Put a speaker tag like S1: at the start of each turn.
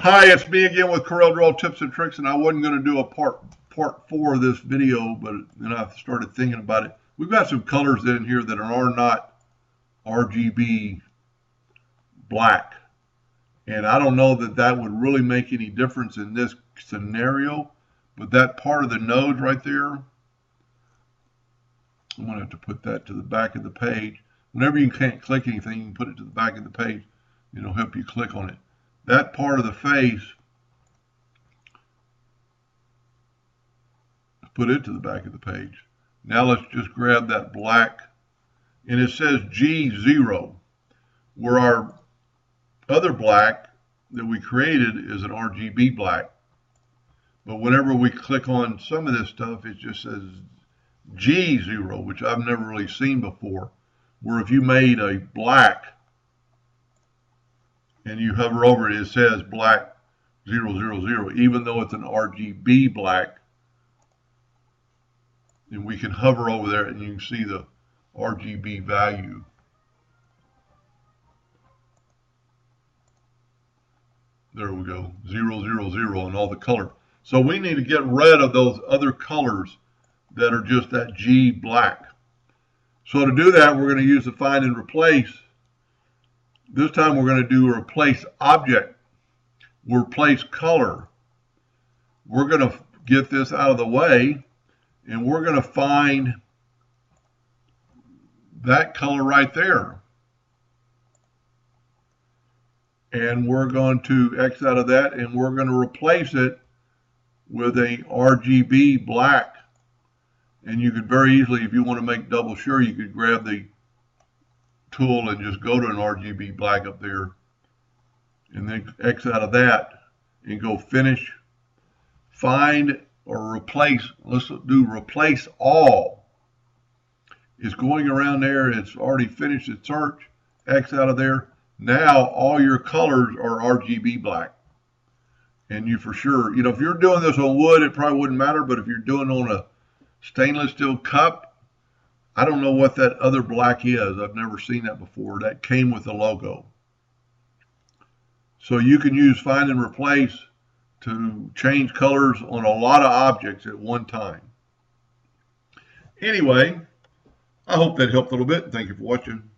S1: Hi, it's me again with Corel Draw Tips and Tricks, and I wasn't going to do a part 4 of this video, but then I started thinking about it. We've got some colors in here that are not RGB black, and I don't know that that would really make any difference in this scenario, but that part of the node right there, I'm going to have to put that to the back of the page. Whenever you can't click anything, you can put it to the back of the page. It'll help you click on it. That part of the face, put it to the back of the page. Now let's just grab that black, and it says G0, where our other black that we created is an RGB black. But whenever we click on some of this stuff, it just says G0, which I've never really seen before, where if you made a black and you hover over it, it says black 000, even though it's an RGB black. And we can hover over there and you can see the RGB value. There we go, 000 and all the color. So we need to get rid of those other colors that are just that G black. So to do that, we're going to use the find and replace. This time we're going to do replace object, replace color. We're going to get this out of the way, and we're going to find that color right there. And we're going to X out of that, and we're going to replace it with a RGB black. And you could very easily, if you want to make double sure, you could grab the tool and just go to an RGB black up there, and then X out of that and go finish, find or replace. Let's do replace all. It's going around there, it's already finished its search, X out of there. Now all your colors are RGB black. And you for sure, if you're doing this on wood, it probably wouldn't matter, but if you're doing on a stainless steel cup, I don't know what that other black is. I've never seen that before. That came with the logo. So you can use find and replace to change colors on a lot of objects at one time. Anyway, I hope that helped a little bit. Thank you for watching.